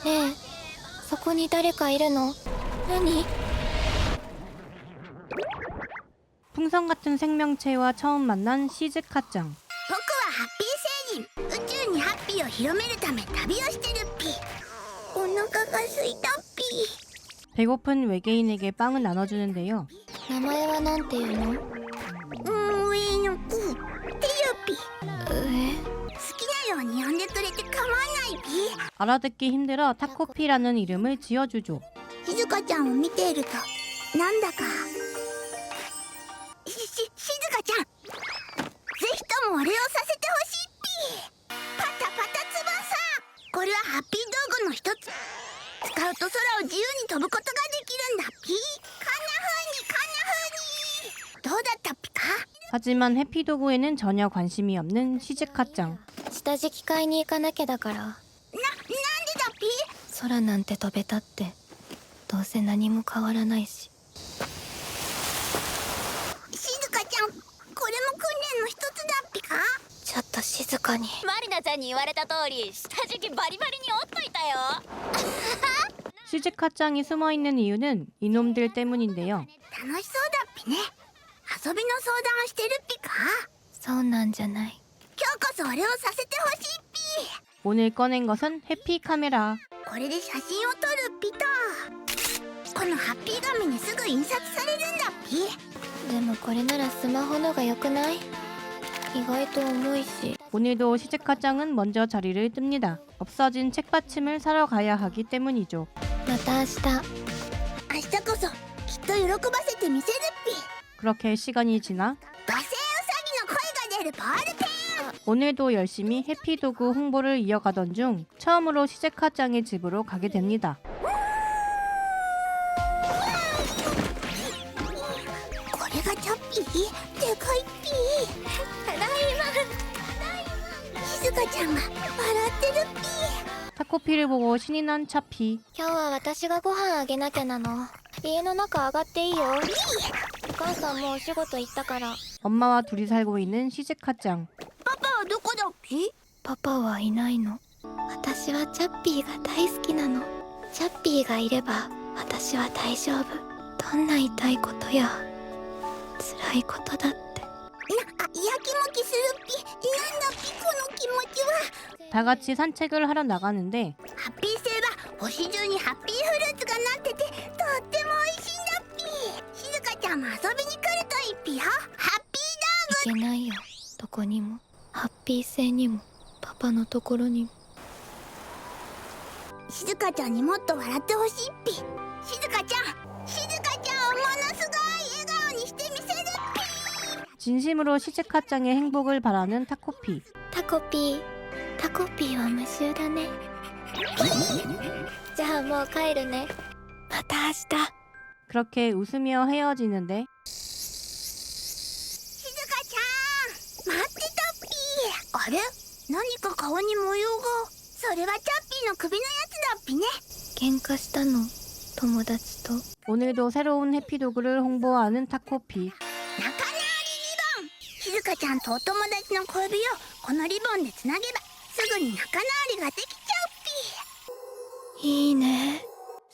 ねえ、そこに誰かいるの？何？ 풍선 같은 생명체와 처음 만난 시즈카짱. 僕はハッピー星人、宇宙にハッピーを広めるため旅をしてるっぴ。お腹が空いたっぴ。 배고픈 외계인에게 빵을 나눠주는데요. 名前はなんていうの？上の子っていうぴ。好きなように呼んでくれて構わないぴ。 알아듣기 힘들어 타코피라는 이름을 지어주죠. しずかちゃんを見ているとなんだかしずかちゃん、ぜひともお礼をさせてほしいっぴ。パタパタ翼、これはハッピー道具の一つ。使うと空を自由に飛ぶことができるんだっぴ。こんな風にどうだったっぴか？ 하지만 해피도구에는 전혀 관심이 없는 시즈카짱. 下敷き買いに行かなきゃだから。なんでだっぴ？空なんて飛べたってどうせ何も変わらないし。しずかちゃん、これも訓練の一つだっぴか？ちょっと静かに。マリナちゃんに言われた通り下敷きバリバリに折っといたよ。 시즈카짱이 숨어있는 이유는 이놈들 때문인데요. 楽しそうだっぴね。遊びの相談をしてるっぴか？そうなんじゃない。今日こそお礼をさせてほしいっぴ。 오늘 꺼낸 것은 해피 카메라. これで写真を撮るっぴと、このハッピー紙にすぐ印刷されるんだっぴ。でもこれならスマホのが良くない？意外と重いし。 오늘도 시즈카짱은 먼저 자리를 뜹니다. 없어진 책받침을 사러 가야 하기 때문이죠. また明日。明日こそきっと喜ばせてみせるっぴ。 그렇게 시간이 지나 土星ウサギの声が出るボールペン。 오늘도 열심히 해피도구 홍보를 이어가던 중 처음으로 시즈카짱의 집으로 가게 됩니다. これがチャッピー、でかいっぴ。ただいま。しずかちゃんが笑ってるっぴ。 타코피를 보고 신이 난 차피. 今日は私がご飯あげなきゃなの。家の中上がっていいよ。お母さんもお仕事行ったから。 엄마와 둘이 살고 있는 시즈카짱. パパはどこだっぴ？パパはいないの。私はチャッピーが大好きなの。チャッピーがいれば私は大丈夫。どんな痛いことや辛いことだって。やきもきするっぴ。なんだっぴこの気持ちは。 다 같이 산책을 하러 나가는데 ハッピー星は星中にハッピーフルーツがなっててとっても美味しいんだっぴ。しずかちゃんも遊びに来るといいっぴよ。ハッピーいけないよ。どこにも。ハッピー星にもパパのところにも。しずかちゃんにもっと笑ってほしいっぴ。しずかちゃんをものすごい笑顔にしてみせるっぴ。 진심으로 시즈카짱의 행복을 바라는 타코피. タコピーは無臭だね。じゃあもう帰るね。また明日。 그렇게 웃으며 헤어지는데 しずかちゃん待ってたっぴ。あれ、何か顔に模様が。それはチャッピーの首のやつだっぴね。喧嘩したの、友達と。 오늘도 새로운 해피도구를 홍보하는 타코피. 仲直りリボン。しずかちゃんとお友達の小指をこのリボンでつなげばすぐに仲直りができちゃうっぴ。いいね。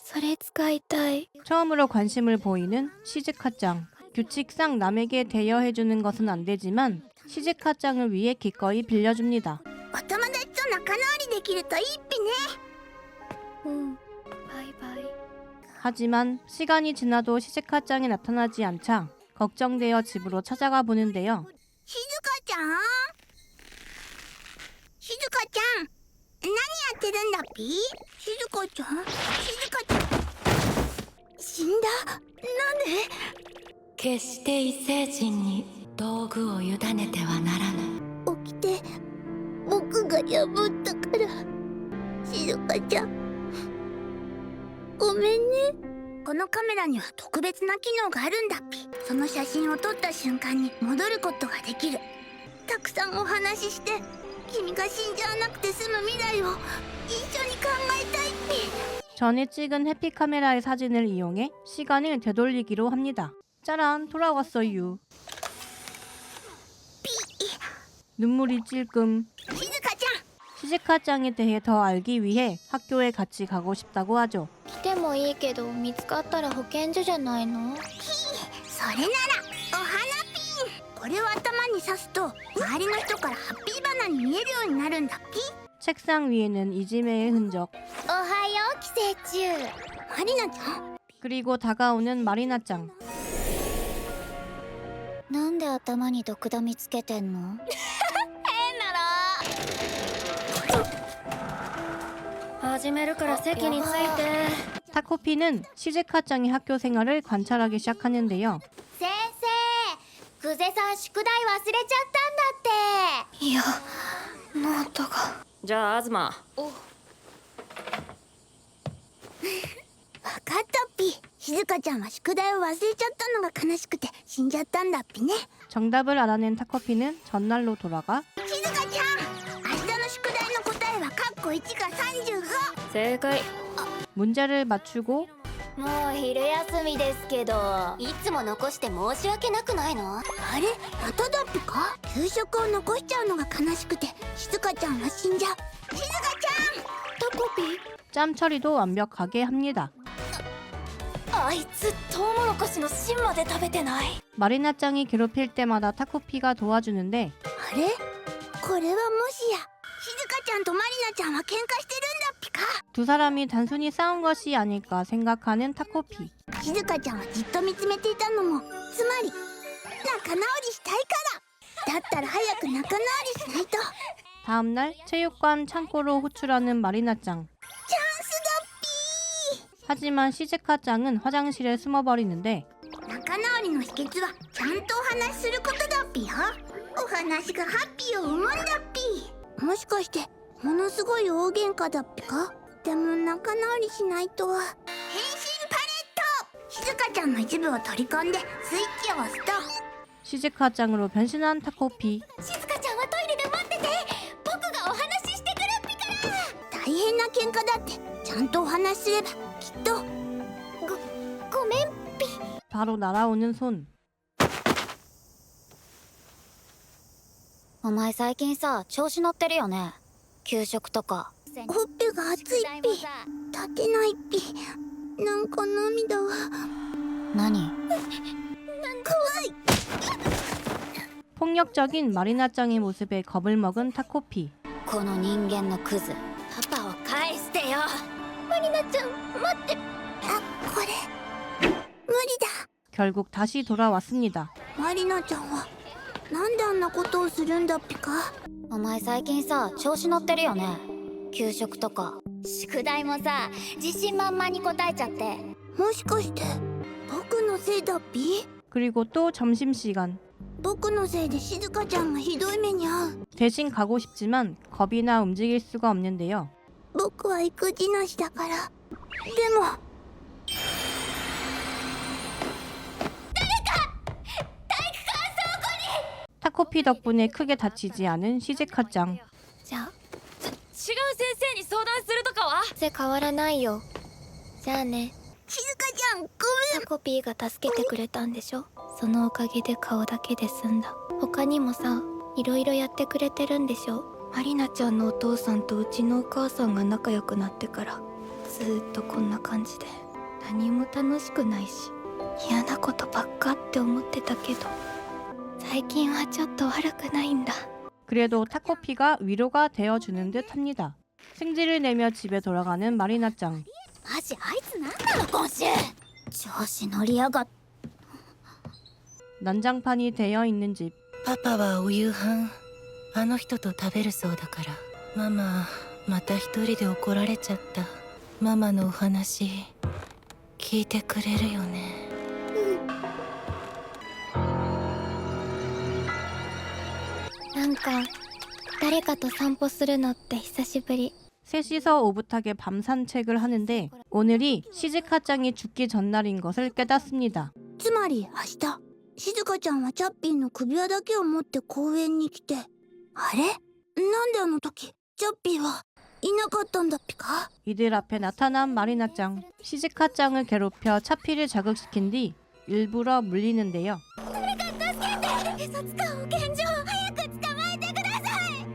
それ使いたい。 처음으로 관심을 보이는 시즈카짱. 규칙상 남에게 대여해주는 것은 안 되지만 시즈카짱을 위해 기꺼이 빌려줍니다. お友達と仲直りできるといいっぴね。うん。バイバイ。 하지만 시간이 지나도 시즈카짱이 나타나지 않자 걱정되어 집으로 찾아가 보는데요. しずかちゃん何やってるんだっぴ。しずかちゃん死んだ。なんで？決して異星人に道具を委ねてはならぬ。起きて、僕が破ったから。しずかちゃんごめんね。このカメラには特別な機能があるんだっぴ。その写真を撮った瞬間に戻ることができる。たくさんお話しして君が死んじゃわなくて済む未来を一緒に考えたいっぴ。 전에 찍은 해피카메라의 사진을 이용해 시간을 되돌리기로 합니다. 짜란, 돌아왔어요. 눈물이 찔끔. しずかちゃん 시즈카짱에 대해 더 알기 위해 학교에 같이 가고 싶다고 하죠. 来てもいいけど見つかったら保健所じゃないの？それならお花ピン。これを頭に刺すと周りの人からハッピー花に見えるようになるんだピ。 책상 위에는 이지메의 흔적, おはよう寄生虫。マリナちゃん。 그리고 다가오는 마리나짱. なんで頭に毒ダミつけてんの？始めるから席について。 타코피는 시즈카짱의 학교 생활을 관찰하기 시작하는데요. 先生、久世さん宿題忘れちゃったんだって。いやノートが。じゃあ東。わかったっぴ。静香ちゃんは宿題を忘れちゃったのが悲しくて死んじゃったんだっぴね。 정답을 알아낸 타코피는 전날로 돌아가 静香ちゃん、明日の宿題の答えはカッコ1が35。正解。 문제를 맞추고 もう昼休みですけど、いつも残して申し訳なくないの？あれ、まただっぴか？給食を残しちゃうのが悲しくて静香ちゃんは死んじゃう。静香ちゃん、タコピー。 짬 처리도 완벽하게 합니다. あいつトウモロコシの芯まで食べてない。 마리나짱이 괴롭힐 때마다 타코피가 도와주는데 あれ、これはもしや静香ちゃんとマリナちゃんは喧嘩してるんだっぴか？ 두 사람이 단순히 싸운 것이 아닐까 생각하는 타코피. 静香ちゃんはじっと見つめていたのも、つまり仲直りしたいから。だったら早く仲直りしないと。 다음날 체육관 창고로 호출하는 마리나짱. チャンスだっぴー。 하지만 시즈카짱은 화장실에 숨어버리는데 仲直りの秘訣はちゃんとお話しすることだっぴよ。お話がハッピーを生むんだっぴ。もしかしてものすごい大喧嘩だっぴか？でも仲直りしないと。変身パレット。静香ちゃんの一部を取り込んでスイッチを押すと、 시즈카짱으로 변신한 타코피. 静香ちゃんはトイレで待ってて。僕がお話ししてくるっぴから。大変な喧嘩だってちゃんとお話しすればきっと。ごめんぴ。 바로 날아오는 손. お前最近さ、調子乗ってるよね。給食とか。ほっぺが熱いっぴ。立てないっぴ。なんか涙が。何？怖い。 폭력적인 마리나짱의 모습에 겁을 먹은 타코피. この人間のクズ。パパを返してよ。マリナちゃん、待って。あ、これ無理だ。 결국 다시 돌아왔습니다. マリナちゃんはなんであんなことをするんだっぴか？お前最近さ、調子乗ってるよね。給食とか宿題もさ、自信満々に答えちゃって。もしかして僕のせいだっぴ？ 그리고 또 점심시간. 僕のせいで静香ちゃんがひどい目に遭う。 대신 가고 싶지만 겁이 나 움직일 수가 없는데요. 僕は育児なしだから。でも타코피 덕분에 크게 다치지 않은 시즈카짱. じゃあ違う先生に相談するとかは？背変わらないよ。じゃあね。静香ちゃん、ごめん。タコピーが助けてくれたんでしょ。そのおかげで顔だけで済んだ。他にもさ、いろいろやってくれてるんでしょ。マリナちゃんのお父さんとうちのお母さんが仲良くなってからずーっとこんな感じで何も楽しくないし嫌なことばっかって思ってたけど最近はちょっと悪くないんだ。 그래도 타코피가 위로가 되어주는 듯 합니다. 승질을 내며 집에 돌아가는 마리나짱. マジあいつなんなの今週。調子乗りやがっ。 난장판이 되어 있는 집. パパはお夕飯あの人と食べるそうだから。ママまた一人で怒られちゃった。ママのお話聞いてくれるよね。なんか誰かと散歩するのって久しぶり。 셋이서 오붓하게 밤 산책을 하는데 오늘이 시즈카짱이 죽기 전날인 것을 깨닫습니다. つまり明日、静香ちゃんはチャッピーの首輪だけを持って公園に来て、あれ？なんであの時チャッピーはいなかったんだっぴか？ 이들 앞에 나타난 마리나짱. 시즈카짱을 괴롭혀 차피를 자극시킨 뒤 일부러 물리는데요. 警察官を現状早く捕まえてください。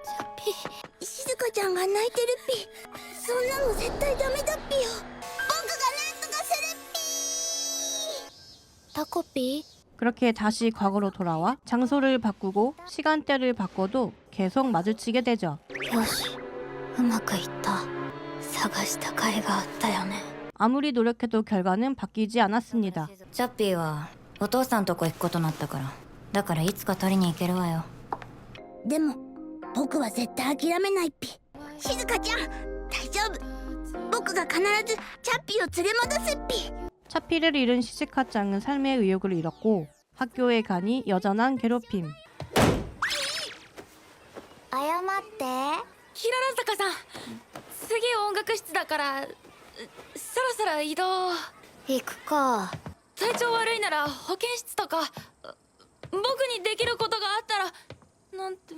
チャッピー、ゃんが泣いてるっぴ。そんなの絶対ダメだっぴよ。僕がなんとかするっぴ。タコピー 그렇게 다시 과거로 돌아와 장소를 바꾸고 시간대를 바꿔도 계속 마주치게 되죠. よし、うまくいった。探した甲斐があったよね。 아무리 노력해도 결과는 바뀌지 않았습니다. チャッピーはお父さんとこ行くことになったから。だからいつか取りに行けるわよ。でも僕は絶対諦めないっぴ。静香ちゃん大丈夫。僕が必ずチャッピーを連れ戻すっぴ。 차피를 잃은 시즈카짱은 삶의 의욕을 잃었고 학교에 가니 여전한 괴롭힘. 謝ってヒララ坂さん、次音楽室だからそろそろ移動。行くか。体調悪いなら保健室とか僕にできることがあったらなんて。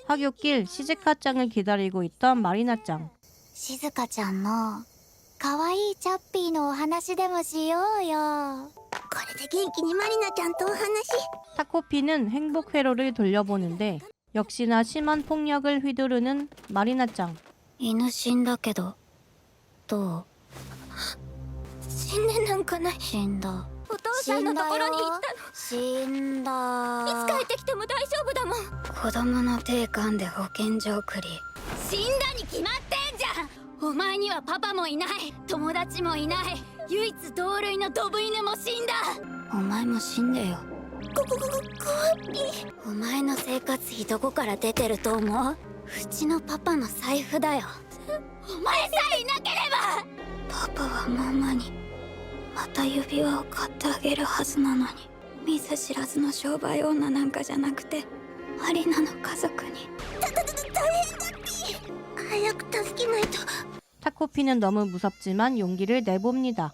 학교길 시즈카짱을 기다리고 있던 마리나짱. 静香ちゃんの可愛いチャッピーのお話でもしようよ。これで元気にマリナちゃんとお話。 타코피는 행복 회로를 돌려보는데 역시나 심한 폭력을 휘두르는 마리나짱. 犬死んだけどどう？死んでなんかない。死んだ。お父さんのところに行ったの。死んだ。いつ帰ってきても大丈夫だもん。子供の定款で保健所送り。死んだに決まってんじゃん。お前にはパパもいない、友達もいない、唯一同類のドブ犬も死んだ。お前も死んでよ。お前の生活費どこから出てると思う？うちのパパの財布だよ。お前さえいなければ。パパはママにまた指輪を買ってあげるはずなのに、見ず知らずの商売女なんかじゃなくてマリナの家族に。大変だっぴ。早く助けないと。 타코피는 너무 무섭지만 용기를 내봅니다.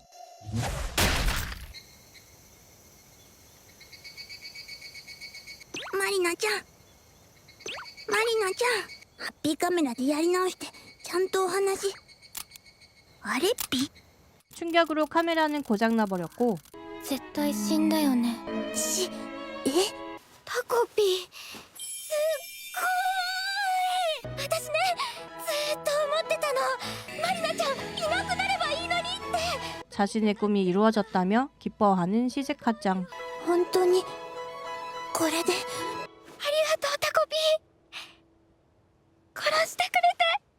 マリナちゃん、マリナちゃん、ハッピーカメラでやり直してちゃんとお話。あれっぴ。 충격으로 카메라는 고장나버렸고 絶対死んだよね。タコピー。すっごい。私ね、ずーっと思ってたの。マリナちゃんいなくなればいいのにって。 자신의 꿈이 이루어졌다며 기뻐하는 시즈카짱. 本当にこれで。ありがとうタコピー。殺してく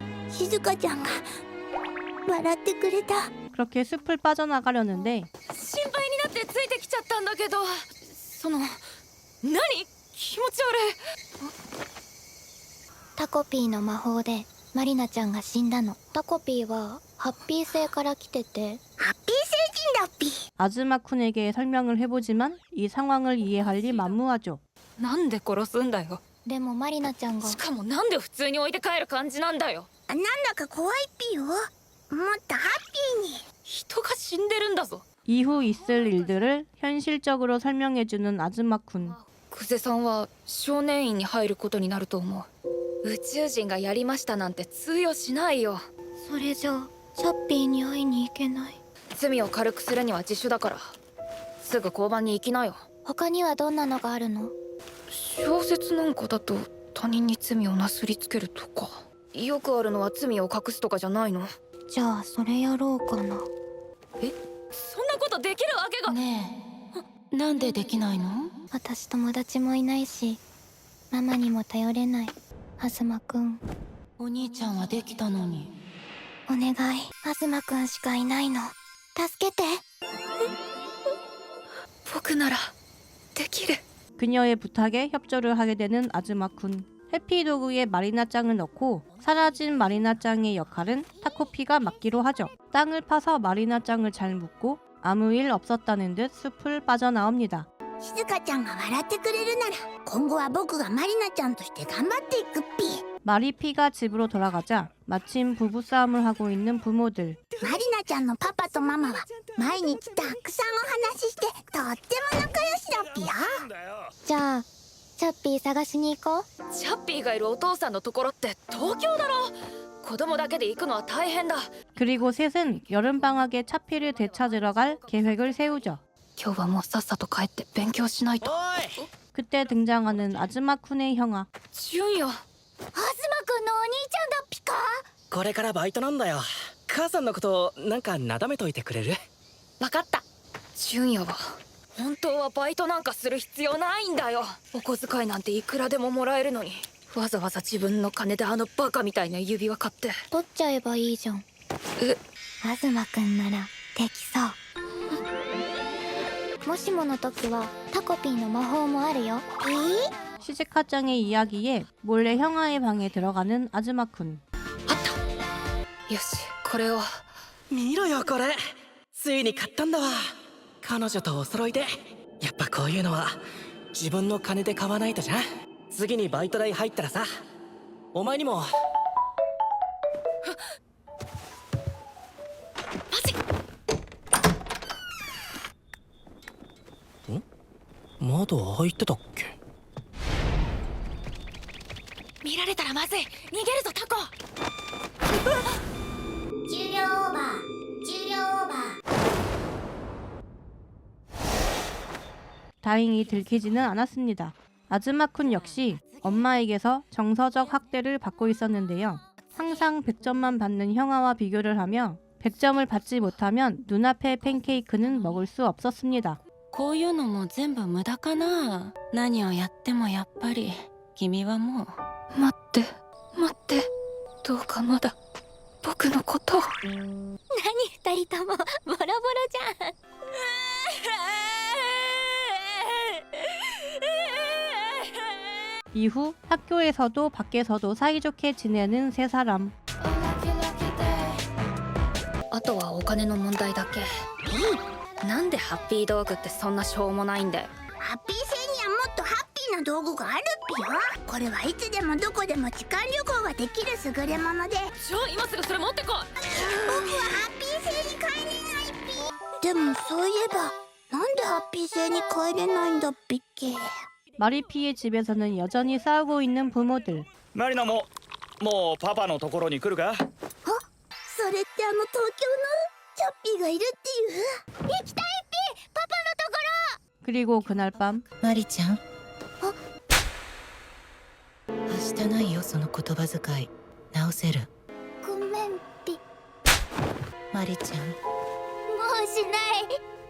れて。静香ちゃんが笑ってくれた。 그렇게 숲을 빠져나가려는데 心配になってついてきちゃったんだけど、その何気持ち悪い。タコピーの魔法でマリナちゃんが死んだの。タコピーはハッピー星から来てて、ハッピー星人だっぴ。 아즈마쿤에게 설명을 해보지만 이 상황을 이해할 리 만무하죠. なんで殺すんだよ。でもマリナちゃんが。しかもなんで普通に置いて帰る感じなんだよ。なんだか怖いっぴよ。もっとハッピーに。人が死んでるんだぞ。 이후 있을 일들을 현실적으로 설명해주는 아즈마쿤. 久世さんは少年院に入ることになると思う。宇宙人がやりましたなんて通用しないよ。それじゃあチャッピーに会いに行けない。罪を軽くするには自首だから、すぐ交番に行きなよ。他にはどんなのがあるの？小説なんかだと他人に罪をなすりつけるとか、よくあるのは罪を隠すとかじゃないの？じゃあそれやろうかな。え、そんなことできるわけが。ねえ、なんでできないの？私友達もいないしママにも頼れない。アズマくんお兄ちゃんはできたのに。お願い。アズマくんしかいないの。助けて。僕ならできる。 그녀의 부탁에 협조를 하게 되는 아즈마쿤. 해피도그에 마리나짱을 넣고 사라진 마리나짱의 역할은 타코피가 맡기로 하죠. 땅을 파서 마리나짱을 잘 묶고 아무 일 없었다는 듯 숲을 빠져나옵니다. 静香ちゃんが笑ってくれるなら今後は僕がマリナちゃんとして頑張っていくっぴ。 마리피가 집으로 돌아가자 마침 부부싸움을 하고 있는 부모들. マリナちゃんのパパとママは毎日たくさんお話ししてとっても仲良しだっぴよ。じゃあチャッピー探しに行こう。チャッピーがいるお父さんのところって東京だろ。子供だけで行くのは大変だ。 그리고 셋은 여름방학에 차피를 되찾으러 갈 계획을 세우죠. 今日はもうさっさと帰って勉強しないと。 그때 등장하는 아즈마쿤의 형아. 純也、くんのお兄ちゃんだっぴか？これからバイトなんだよ。母さんのことなんかなだめといてくれる？わかった。純也は本当はバイトなんかする必要ないんだよ。お小遣いなんていくらでももらえるのに、わざわざ自分の金であのバカみたいな指輪買って。取っちゃえばいいじゃん。東くんならできそう。もしもの時はタコピーの魔法もあるよ。시즈카짱의 이야기에 몰래 형아의 방에 들어가는 아즈마쿤. あった。よし、これを。見ろよこれ。ついに買ったんだわ。彼女とお揃いで。やっぱこういうのは自分の金で買わないとじゃん。次にバイト代入ったらさ、お前にも。窓開いてたっけ？見られたらまずい。逃げるぞタコ。重量オーバー、重量オーバー。 다행히 들키지는 않았습니다. 아즈마쿤 역시 엄마에게서 정서적 학대를 받고 있었는데요. 항상 100점만 받는 형아와 비교를 하며 100점을 받지 못하면 눈앞의 팬케이크는 먹을 수 없었습니다. こういうのも全部無駄かな。何をやってもやっぱり君はもう。待って。どうかまだ僕のことを。何二人ともボロボロじゃん。 이후 학교에서도 밖에서도 사이좋게 지내는 세 사람. あとはお金の問題だけ。なんでハッピー道具ってそんなしょうもないんだよ。ハッピー星にはもっとハッピーな道具があるっぴよ。これはいつでもどこでも時間旅行ができる優れもので、じゃあ今すぐそれ持ってこい。僕はハッピー星に帰れないっぴ。でもそういえばなんでハッピー星に帰れないんだっぴっけ。 마리피의 집에서는 여전히 싸우고 있는 부모들. マリナもうパパのところに来るか？それって東京のチョッピーがいるっていう。行きたいっぴ、パパのところ。 그리고 그날 밤 マリちゃん。明日ないよその言葉遣い。直せる。ごめんぴ。マリちゃん。もうしない。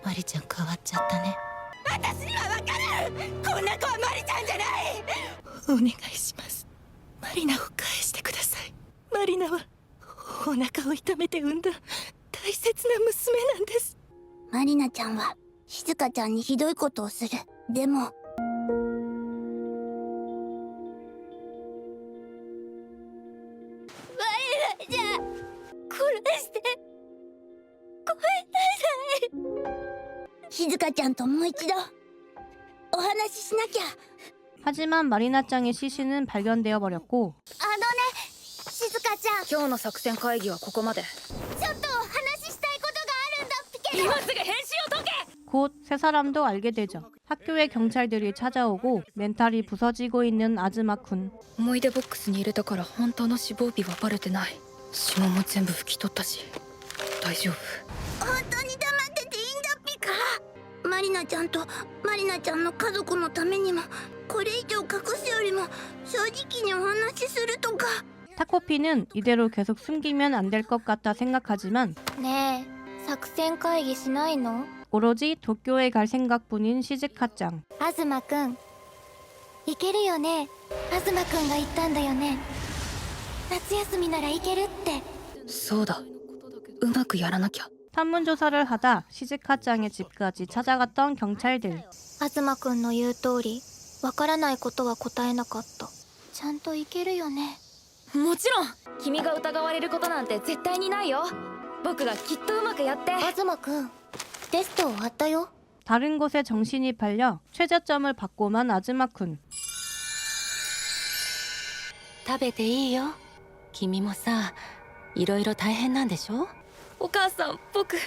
マリちゃん変わっちゃったね。私にはわかる。こんな子はマリちゃんじゃない。お願いします。マリナを返してください。マリナはお腹を痛めて産んだ大切な娘なんです。マリナちゃんは静香ちゃんにひどいことをする。でもマリナちゃん、殺してごめんなさい。静香ちゃんともう一度お話ししなきゃ。 하지만 마리나짱의 시신은 발견되어 버렸고 静香ちゃん、今日の作戦会議はここまで。ちょっとお話ししたいことがあるんだっぴけど。今すぐ返信を解け。 곧 세 사람도 알게 되죠. 학교에 경찰들이 찾아오고 멘탈이 부서지고 있는 아즈마쿤. 思い出ボックスに入れたから本当の死亡日はバレてない。指紋も全部拭き取ったし大丈夫。本当に黙ってていいんだっぴか。マリナちゃんとマリナちゃんの家族のためにもこれ以上隠すよりも正直にお話しするとか。 타코피는 이대로 계속 숨기면 안 될 것 같다 생각하지만 ねえ、作戦会議しないの？ 오로지 도쿄에 갈 생각뿐인 시즈카짱. 東くん、行けるよね。東くんが言ったんだよね。夏休みなら行けるって。そうだ、うまくやらなきゃ。 설문조사를 하다 시즈카짱의 집까지 찾아갔던 경찰들. 東くんの言う通り、わからないことは答えなかった。ちゃんと行けるよね。もちろん君が疑われることなんて絶対にないよ。僕がきっとうまくやって。東くん、テスト終わったよ。 다른 곳에 정신이 팔려 최저점을 받고만 아즈마쿤. 食べていいよ。君もさ、いろいろ大変なんでしょ。お母さん、僕話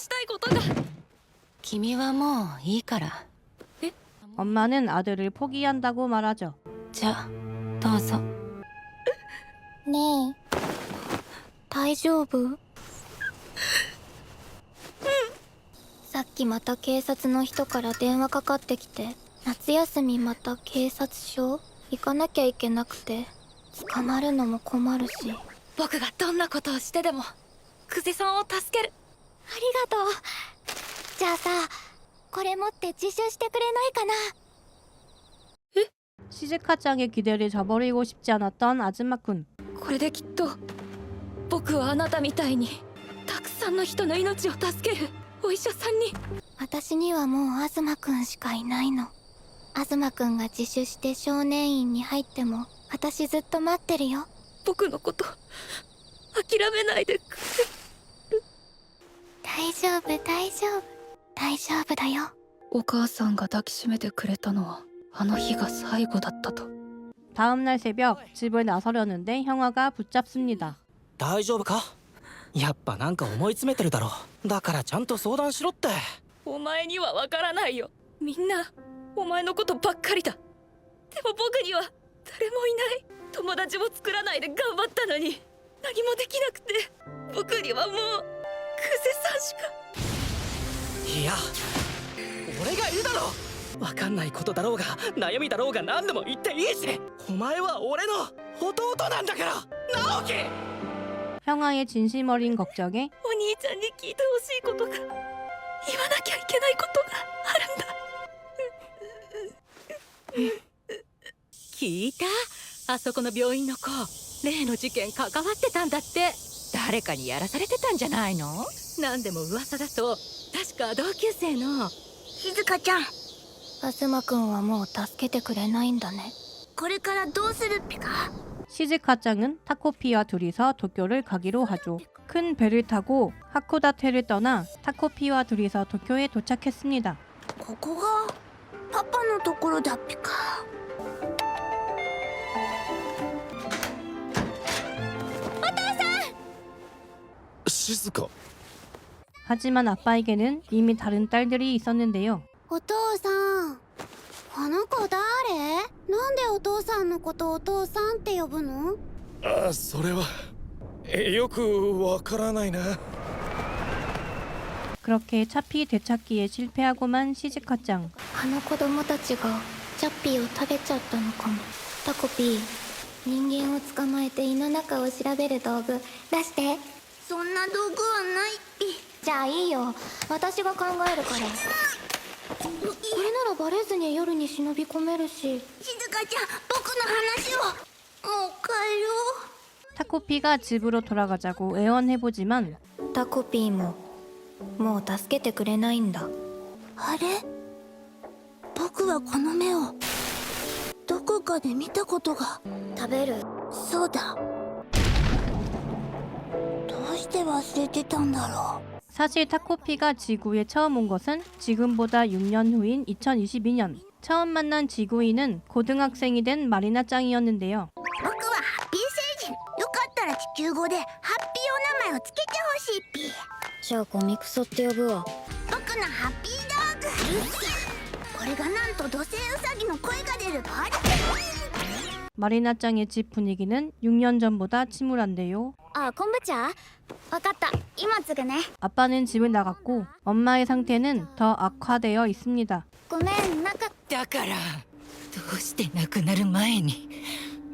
したいことが。君はもういいから。 엄마는 아들을 포기한다고 말하죠. じゃあどうぞ。ねえ、大丈夫？さっきまた警察の人から電話かかってきて、夏休みまた警察署？行かなきゃいけなくて捕まるのも困るし。僕がどんなことをしてでも久世さんを助ける。ありがとう。じゃあさ、これ持って自首してくれないかな。 시즈카짱의 기대를 저버리고 싶지 않았던 아즈마군. これできっと僕はあなたみたいにたくさんの人の命を助けるお医者さんに。私にはもう東くんしかいないの。東くんが自首して少年院に入っても私ずっと待ってるよ。僕のこと諦めないでくれ。大丈夫大丈夫大丈夫だよ。お母さんが抱きしめてくれたのはあの日が最後だったと。 다음날 새벽 집을 나서려는데 형아가 붙잡습니다. 大丈夫か？やっぱなんか思い詰めてるだろ。だからちゃんと相談しろって。お前にはわからないよ。みんなお前のことばっかりだ。でも僕には誰もいない。友達も作らないで頑張ったのに何もできなくて、僕にはもう久世さんしか。いや、俺がいるだろ。わかんないことだろうが悩みだろうが何でも言っていいし、お前は俺の弟なんだから、直樹。 형아의 진심 어린 걱정에 お兄ちゃんに聞いてほしいことが、言わなきゃいけないことがあるんだ。聞いた？あそこの病院の子、例の事件関わってたんだって。誰かにやらされてたんじゃないの？なんでも噂だと確か同級生の。静香ちゃん、東くんはもう助けてくれないんだね。これからどうするっぴか。 시즈카짱은 타코피와 둘이서 도쿄를 가기로 하죠. 큰 배를 타고 하코다테를 떠나 타코피와 둘이서 도쿄에 도착했습니다. ここがパパのところだっぴか。 静か。 하지만 아빠에게는 이미 다른 딸들이 있었는데요. お父さん、あの子誰？なんでお父さんのことお父さんって呼ぶの？あ、それはよくわからないな。 그렇게 차피 되찾기에 실패하고만 시즈카짱. あの子供たちがチャッピーを食べちゃったのかも。タコピー、人間を捕まえて胃の中を調べる道具出して。そんな道具はないっぴ。じゃあいいよ、私が考えるから。これならバレずに夜に忍び込めるし。静香ちゃん、僕の話を。もう帰ろう。 타코피가 집으로 돌아가자고 애원해보지만 タコピーももう助けてくれないんだ。あれ？僕はこの目をどこかで見たことが。食べる。そうだ。どうして忘れてたんだろう。 사실 타코피가 지구에 처음 온 것은 지금보다 6년 후인 2022년. 처음 만난 지구인은 고등학생이 된 마리나짱이었는데요. 僕はハッピー星人。よかったら地球語でハッピーお名前をつけてほしいっぴ。じゃあゴミクソって呼ぶわ。僕のハッピードッグ。これがなんと土星ウサギの声が出るパーティー。 마리나짱의 집 분위기는 6년 전보다 침울한데요. あ、昆布茶？わかった。今すぐね。 아빠는 집을 나갔고 엄마의 상태는 더 악화되어 있습니다. ごめん、なんか。だからどうして亡くなる前に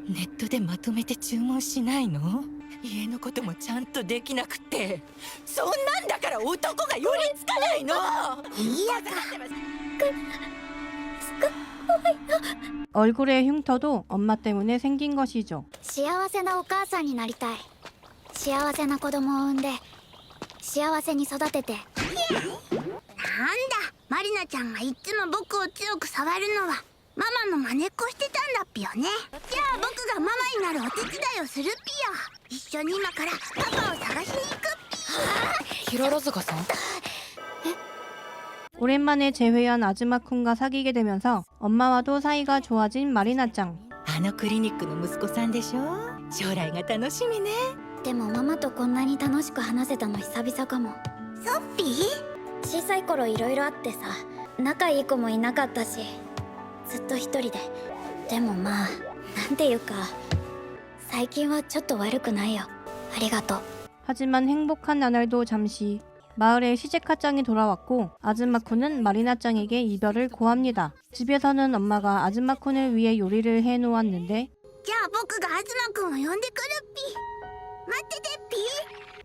ネットでまとめて注文しないの？家のこともちゃんとできなくて、そんなんだから男が寄りつかないの。いいやか。 얼굴의 흉터도 엄마 때문에 생긴 것이죠. 幸せなお母さんになりたい。幸せな子供を産んで幸せに育てて。なんだ、マリナちゃんがいつも僕を強く触るのはママの真似っこしてたんだっぴよね。じゃあ僕がママになるお手伝いをするっぴよ。一緒に今からパパを探しに行くっぴ。ヒロロ塚さん。 오랜만에 재회한 아즈마쿤과 사귀게 되면서 엄마와도 사이가 좋아진 마리나짱. あのクリニックの息子さんでしょ。将来が楽しみね。でもママとこんなに楽しく話せたの久々かも。ソッピー？小さい頃いろいろあってさ、仲いい子もいなかったし、ずっと一人で。でもまあ、なんていうか、最近はちょっと悪くないよ。ありがとう。 하지만 행복한 나날도 잠시. 마을에 시즈카짱이 돌아왔고 아즈마쿤은 마리나짱에게 이별을 고합니다. 집에서는 엄마가 아즈마쿤을 위해 요리를 해놓았는데 じゃあ僕が東くんを呼んでくるっぴ。待っててっぴ。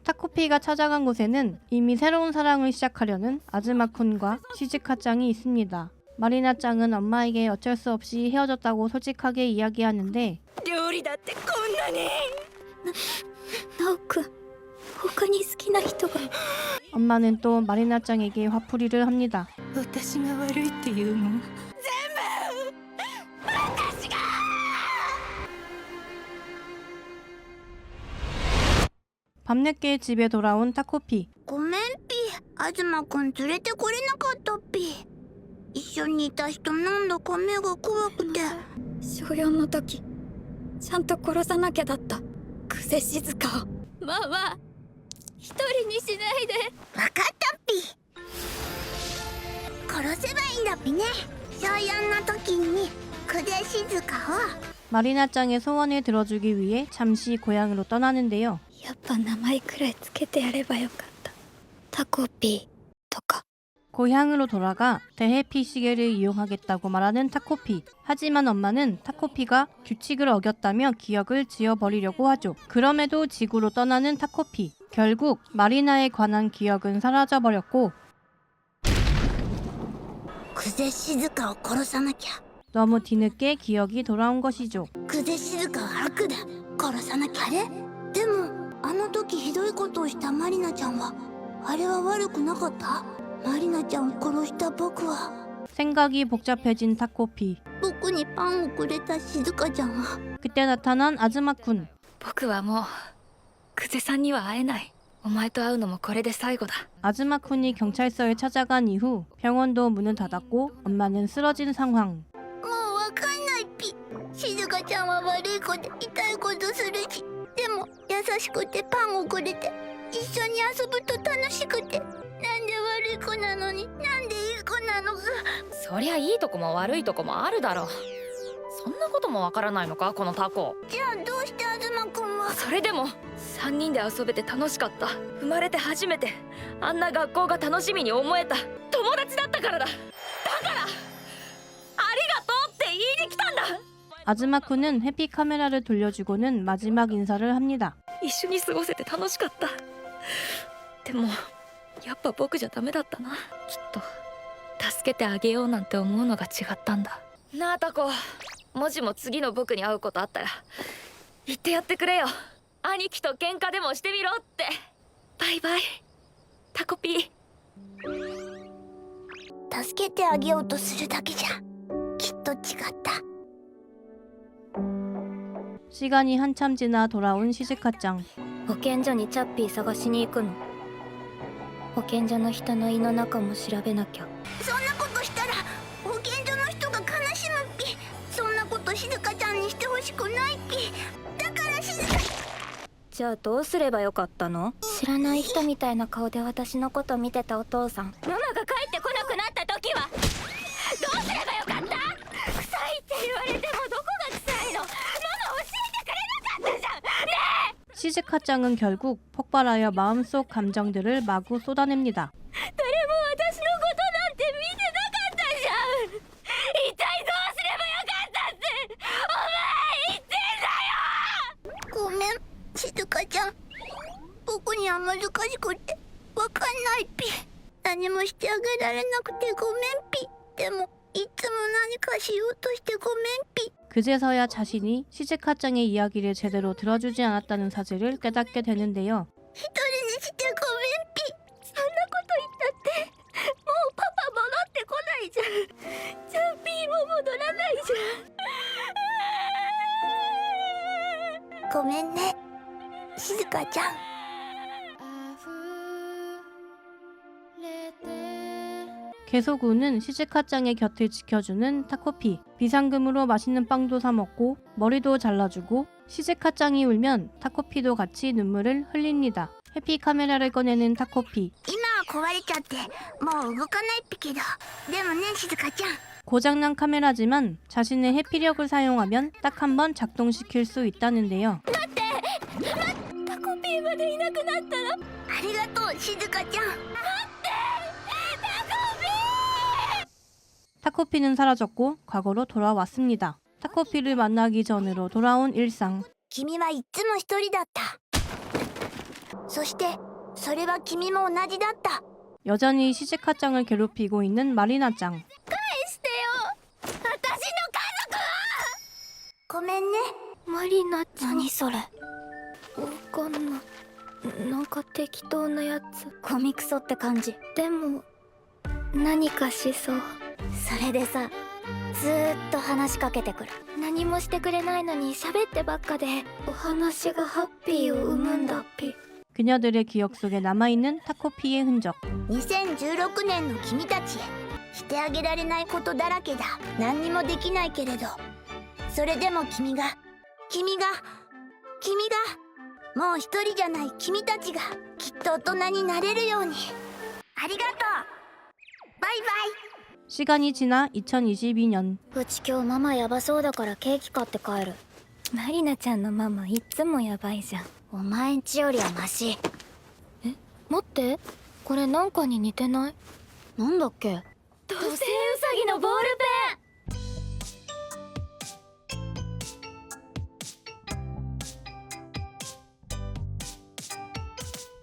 타코피가 찾아간 곳에는 이미 새로운 사랑을 시작하려는 아즈마쿤과 시즈카짱이 있습니다. 마리나짱은 엄마에게 어쩔 수 없이 헤어졌다고 솔직하게 이야기하는데 料理だってこんなにナオくん他に好きな人が 엄마는 또 마리나짱에게 화풀이를 합니다. 私が悪いっていうの？ 밤늦게 집에 돌아온 타코피. ごめんぴ。東くん連れてこれなかったっぴ。一緒にいた人なんだか目が怖くて。小4の時ちゃんと殺さなきゃだった久世静香をママ一人にしないでわかったっぴ。殺せばいいんだっぴね。小4の時に久世静香を。 마리나짱의 소원을 들어주기 위해 잠시 고향으로 떠나는데요. やっぱ名前くらいつけてやればよかった。タコピーとか。 고향으로 돌아가 대해피 시계를 이용하겠다고 말하는 타코피. 하지만 엄마는 타코피가 규칙을 어겼다며 기억을 지워버리려고 하죠. 그럼에도 지구로 떠나는 타코피. 결국 마리나에 관한 기억은 사라져버렸고 久世静香を殺さなきゃ。 너무 뒤늦게 기억이 돌아온 것이죠. 久世静香は悪だ。殺さなきゃ。あれでもあの時ひどいことをしたマリナちゃんはあれは悪くなかった？マリナちゃんを殺した僕は。 생각이 복잡해진 타코피. 僕にパンをくれた静香ちゃんは。 그때 나타난 아즈마쿤. 僕はもう久世さんには会えない。お前と会うのもこれで最後だ。 아즈마쿤이 경찰서에 찾아간 이후 병원도 문을 닫았고 엄마는 쓰러진 상황. もうわかんないっぴ。静香ちゃんは悪い子で痛いことするし、でも優しくてパンをくれて一緒に遊ぶと楽しくて、なんで悪い子なのになんでいい子なのか。そりゃいいとこも悪いとこもあるだろう。そんなこともわからないのかこのタコ。じゃあどうして東くんは。それでも3人で遊べて楽しかった。生まれて初めてあんな学校が楽しみに思えた友達だったからだ。だからありがとうって言いに来たんだ。 아즈마쿤은 해피 카메라를 돌려주고는 마지막 인사를 합니다. 一緒に過ごせて楽しかった。でもやっぱ僕じゃダメだったな。きっと助けてあげようなんて思うのが違ったんだ。なあタコ、もしも次の僕に会うことあったら言ってやってくれよ。兄貴と喧嘩でもしてみろって。バイバイタコピー。助けてあげようとするだけじゃきっと違った。 시간이 한참 지나 돌아온 시즈카짱. 保健所にチャッピー探しに行くの。保健所の人の胃の中も調べなきゃ。そんなことしたら保健所の人が悲しむっぴ。そんなこと静香ちゃんにしてほしくないっぴ。だから静香。じゃあどうすればよかったの？知らない人みたいな顔で私のこと見てたお父さん。ママが帰ってこなくなった時はどうすればよかった？臭いって言われてもどこが臭いの？ママ教えてくれなかったじゃん。ねえ。 시즈카짱은 결국 폭발하여 마음속 감정들을 마구 쏟아냅니다. 誰も私のことなんて見てなかったじゃん。一体どうすればよかったってお前言ってんだよ。ごめん静香ちゃん。僕には難しくてわかんないっぴ。何もしてあげられなくてごめんぴ。でもいつも何かしようとしてごめんぴ。 그제서야 자신이 시즈카짱의 이야기를 제대로 들어주지 않았다는 사실을 깨닫게 되는데요. 一人にしてごめんぴ。そんなこと言ったってもうパパ戻ってこないじゃん。チャンピーも戻らないじゃん。ごめんね静香ちゃん。 계속 우는 시즈카짱의 곁을 지켜주는 타코피. 비상금으로 맛있는 빵도 사 먹고 머리도 잘라주고 시즈카짱이 울면 타코피도 같이 눈물을 흘립니다. 해피 카메라를 꺼내는 타코피. 今は壊れちゃってもう動かないっぴけど、でもね静香ちゃん。 고장난 카메라지만 자신의 해피력을 사용하면 딱 한 번 작동시킬 수 있다는데요. タコピーまでいなくなったら。ありがとう静香ちゃん。타코피는 사라졌고 과거로 돌아왔습니다. 타코피를 만나기 전으로 돌아온 일상. 君はいつも一人だった。そしてそれは君も同じだった。 여전히 시즈카짱을 괴롭히고 있는 마리나짱. ごめんね。マリナちゃん。何それ。わかんない。なんか適当なやつ。コミクソって感じ。でも何かしそう。それでさ、ずーっと話しかけてくる。何もしてくれないのに喋ってばっかで、お話がハッピーを生むんだっぴ。 그녀들의 기억 속에 남아있는 타코피의 흔적. 2016年の君たちへ。してあげられないことだらけだ。何にもできないけれど、それでも君がもう一人じゃない君たちがきっと大人になれるように。ありがとう。バイバイ。 시간이 지나 2022년. うち今日ママヤバそうだからケーキ買って帰る。マリナちゃんのママいっつもやばいじゃん。お前んちよりはマシ。待って、これなんかに似てない？なんだっけ。土星ウサギのボールペン。